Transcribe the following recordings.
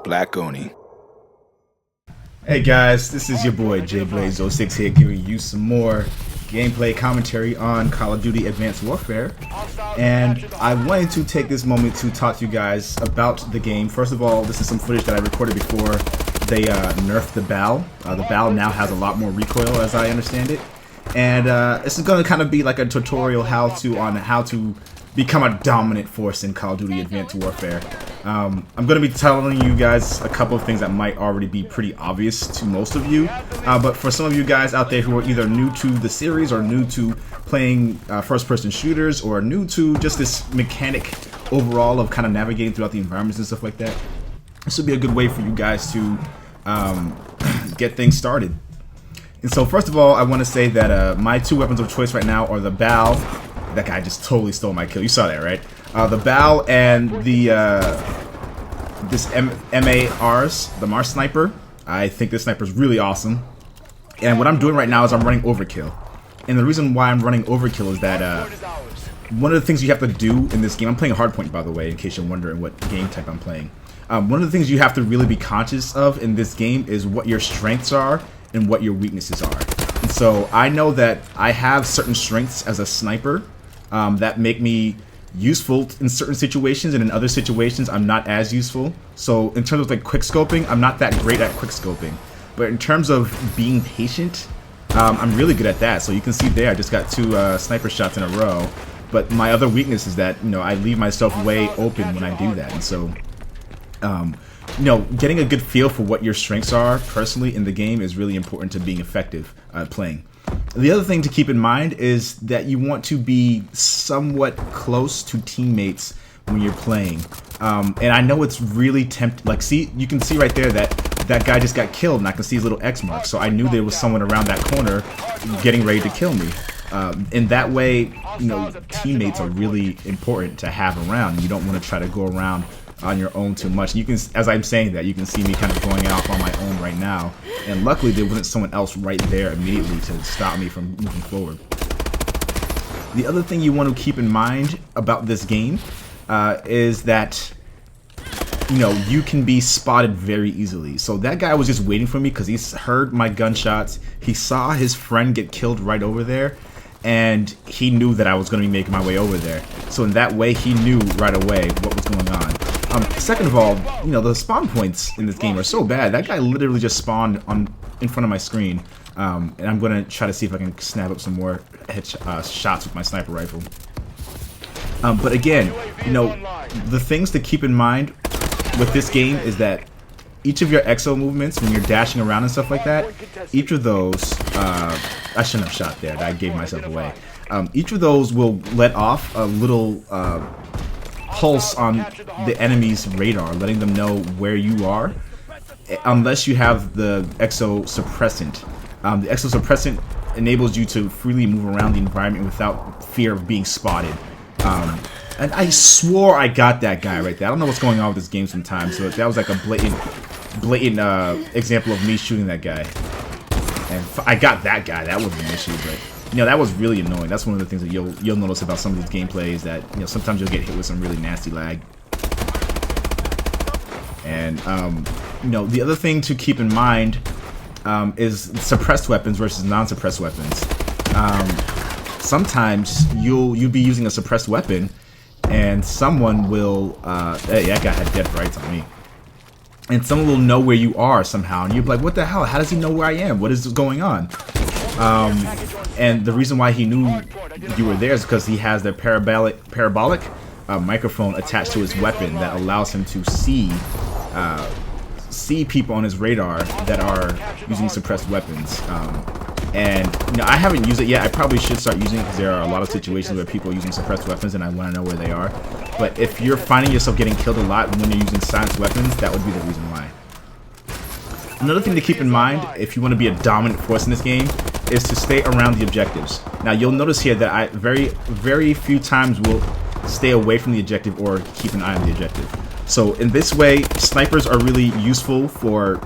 Black Oni. Hey guys, this is your boy JBlaze06 here giving you some more gameplay commentary on Call of Duty Advanced Warfare. And I wanted to take this moment to talk to you guys about the game. First of all, this is some footage that I recorded before they nerfed the BAL. The BAL now has a lot more recoil as I understand it. And this is going to kind of be like a tutorial on how to become a dominant force in Call of Duty Advanced Warfare. I'm going to be telling you guys a couple of things that might already be pretty obvious to most of you, but for some of you guys out there who are either new to the series or new to playing first-person shooters or new to just this mechanic overall of kind of navigating throughout the environments and stuff like that, this would be a good way for you guys to get things started. And so first of all, I want to say that my two weapons of choice right now are the BAL. That guy just totally stole my kill. You saw that, right? The BAL and the this MARS, the Mars sniper. I think this sniper is really awesome. And what I'm doing right now is I'm running overkill. And the reason why I'm running overkill is that one of the things you have to do in this game. I'm playing a hardpoint, by the way, in case you're wondering what game type I'm playing. One of the things you have to really be conscious of in this game is what your strengths are and what your weaknesses are. And so I know that I have certain strengths as a sniper that make me useful in certain situations, and in other situations I'm not as useful. So in terms of like quick scoping, I'm not that great at quick scoping. But in terms of being patient, I'm really good at that. So you can see there I just got two sniper shots in a row. But my other weakness is that, you know, I leave myself way open when I do that. And so you know, getting a good feel for what your strengths are personally in the game is really important to being effective playing. The other thing to keep in mind is that you want to be somewhat close to teammates when you're playing. And I know it's really tempting. Like, see, you can see right there that that guy just got killed, and I can see his little X mark. So I knew there was someone around that corner getting ready to kill me. In that way, you know, teammates are really important to have around. You don't want to try to go around on your own too much. You can, as I'm saying that, you can see me kind of going off on my own right now, and luckily there wasn't someone else right there immediately to stop me from moving forward. The other thing you want to keep in mind about this game is that, you know, you can be spotted very easily. So that guy was just waiting for me because he heard my gunshots, he saw his friend get killed right over there, and he knew that I was going to be making my way over there. So in that way, he knew right away what was going on. Second of all, you know, the spawn points in this game are so bad. That guy literally just spawned in front of my screen, and I'm going to try to see if I can snap up some more shots with my sniper rifle. But again, you know, the things to keep in mind with this game is that each of your exo movements, when you're dashing around and stuff like that, each of those, I shouldn't have shot there, I gave myself away. Each of those will let off a little pulse on the enemy's radar, letting them know where you are, unless you have the exo suppressant. The exo suppressant enables you to freely move around the environment without fear of being spotted. And I swore I got that guy right there. I don't know what's going on with this game sometimes, so that was like a blatant example of me shooting that guy. And I got that guy. That wasn't an issue, but you know, that was really annoying. That's one of the things that you'll notice about some of these gameplays, that, you know, sometimes you'll get hit with some really nasty lag. And you know, the other thing to keep in mind is suppressed weapons versus non-suppressed weapons. Sometimes you'll be using a suppressed weapon, and someone will hey, that guy had dead rights on me. And someone will know where you are somehow, and you'll be like, what the hell? How does he know where I am? What is going on? And the reason why he knew you were there is because he has their parabolic microphone attached to his weapon that allows him to see people on his radar that are using suppressed weapons. And you know, I haven't used it yet. I probably should start using it because there are a lot of situations where people are using suppressed weapons, and I want to know where they are. But if you're finding yourself getting killed a lot when you're using silenced weapons, that would be the reason why. Another thing to keep in mind if you want to be a dominant force in this game is to stay around the objectives. Now you'll notice here that I very few times will stay away from the objective or keep an eye on the objective. So in this way, snipers are really useful for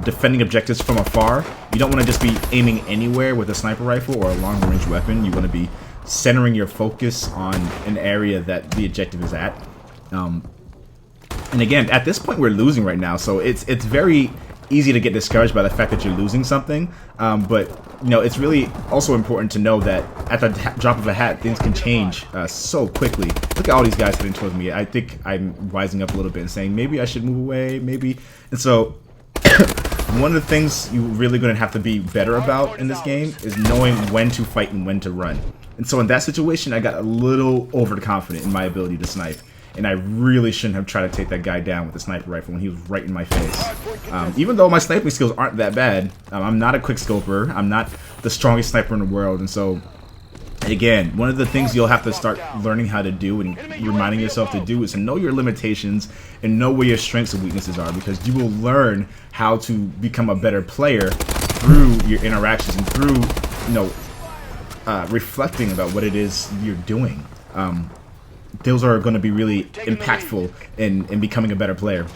defending objectives from afar. You don't want to just be aiming anywhere with a sniper rifle or a long-range weapon. You want to be centering your focus on an area that the objective is at. And again, at this point, we're losing right now, so it's very easy to get discouraged by the fact that you're losing something. But you know, it's really also important to know that at the drop of a hat, things can change so quickly. Look at all these guys heading towards me. I think I'm rising up a little bit and saying maybe I should move away, maybe. And so one of the things you're really going to have to be better about in this game is knowing when to fight and when to run. And so in that situation, I got a little overconfident in my ability to snipe. And I really shouldn't have tried to take that guy down with a sniper rifle when he was right in my face. Even though my sniping skills aren't that bad, I'm not a quick scoper. I'm not the strongest sniper in the world. And so, again, one of the things you'll have to start learning how to do and reminding yourself to do is to know your limitations and know where your strengths and weaknesses are, because you will learn how to become a better player through your interactions and through, you know, reflecting about what it is you're doing. Those are going to be really impactful in becoming a better player.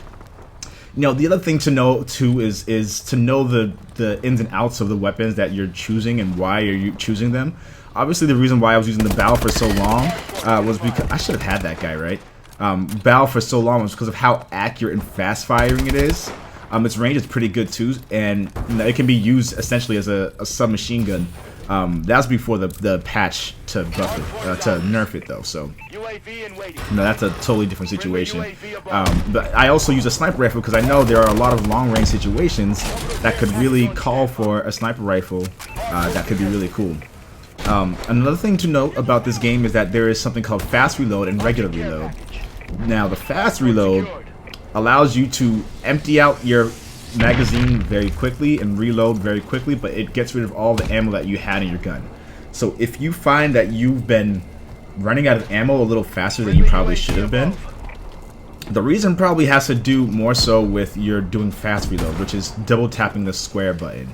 You know, the other thing to know too is to know the ins and outs of the weapons that you're choosing and why are you choosing them. Obviously, the reason why I was using the bow for so long was because I should have had that guy, right? Bow for so long was because of how accurate and fast firing it is. Its range is pretty good too, and you know, it can be used essentially as a submachine gun. That was before the patch to buff it, to nerf it though, so no, that's a totally different situation. But I also use a sniper rifle because I know there are a lot of long range situations that could really call for a sniper rifle that could be really cool. Another thing to note about this game is that there is something called fast reload and regular reload. Now the fast reload allows you to empty out your magazine very quickly and reload very quickly, but it gets rid of all the ammo that you had in your gun. So if you find that you've been running out of ammo a little faster than you probably should have been, the reason probably has to do more so with your doing fast reload, which is double tapping the square button.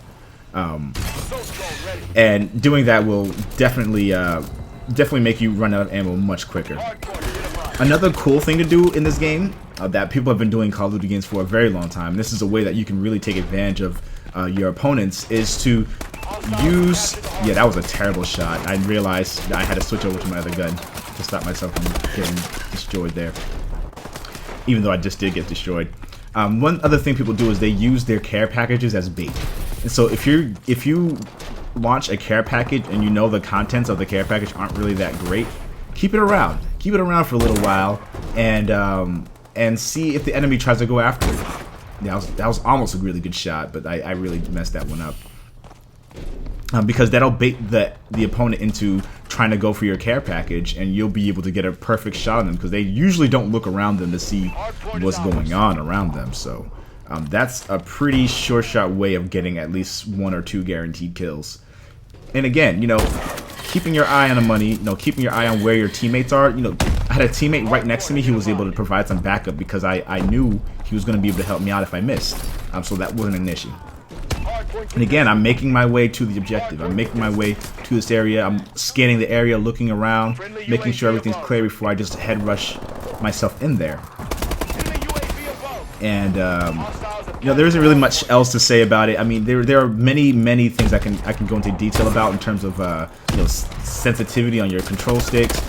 And doing that will definitely make you run out of ammo much quicker. Another cool thing to do in this game that people have been doing Call of Duty games for a very long time, this is a way that you can really take advantage of your opponents, is to use... Yeah, that was a terrible shot. I realized that I had to switch over to my other gun to stop myself from getting destroyed there. Even though I just did get destroyed. One other thing people do is they use their care packages as bait. And so if you launch a care package and you know the contents of the care package aren't really that great, keep it around. Keep it around for a little while and see if the enemy tries to go after it. Yeah, that was almost a really good shot, but I really messed that one up. Because that'll bait the opponent into trying to go for your care package, and you'll be able to get a perfect shot on them, because they usually don't look around them to see what's going on around them. So that's a pretty sure shot way of getting at least 1 or 2 guaranteed kills. And again, you know, keeping your eye on the money, you know, keeping your eye on where your teammates are. You know, I had a teammate right next to me. He was able to provide some backup because I knew he was going to be able to help me out if I missed. So that wasn't an issue. And again, I'm making my way to the objective. I'm making my way to this area. I'm scanning the area, looking around, making sure everything's clear before I just head rush myself in there. And you know, there isn't really much else to say about it. I mean, there are many things I can go into detail about in terms of you know, sensitivity on your control sticks.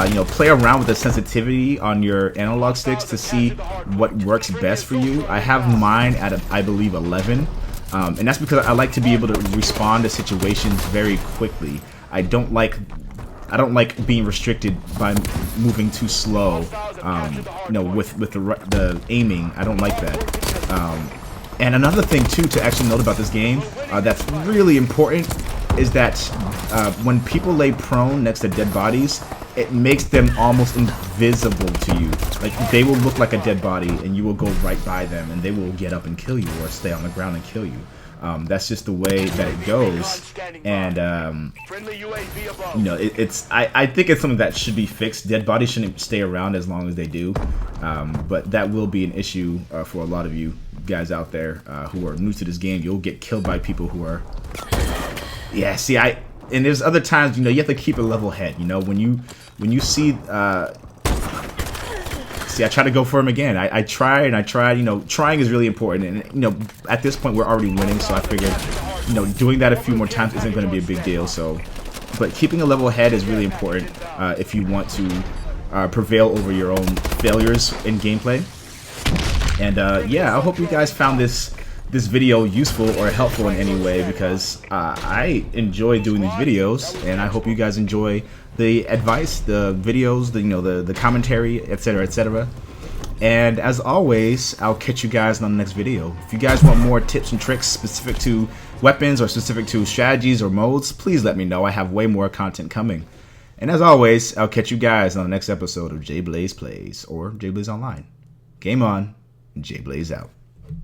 You know, play around with the sensitivity on your analog sticks to see what works best for you. I have mine at I believe 11. And that's because I like to be able to respond to situations very quickly. I don't like being restricted by moving too slow. You know, with the aiming, I don't like that. And another thing too to actually note about this game that's really important is that when people lay prone next to dead bodies, it makes them almost invisible to you. Like, they will look like a dead body and you will go right by them and they will get up and kill you, or stay on the ground and kill you. That's just the way that it goes. And you know, I think it's something that should be fixed. Dead bodies shouldn't stay around as long as they do, but that will be an issue for a lot of you guys out there who are new to this game. You'll get killed by people who are... Yeah, see, and there's other times, you know, you have to keep a level head. You know, when you see... See, I try to go for him again. I tried and I tried. You know, trying is really important. And, you know, at this point, we're already winning. So I figured, you know, doing that a few more times isn't going to be a big deal. So, but keeping a level head is really important if you want to prevail over your own failures in gameplay. And yeah, I hope you guys found this video useful or helpful in any way, because I enjoy doing these videos, and I hope you guys enjoy the advice, the videos, the commentary, etc., etc. And as always, I'll catch you guys on the next video. If you guys want more tips and tricks specific to weapons or specific to strategies or modes, please let me know. I have way more content coming. And as always, I'll catch you guys on the next episode of J Blaze Plays, or J Blaze Online. Game on, and J Blaze out.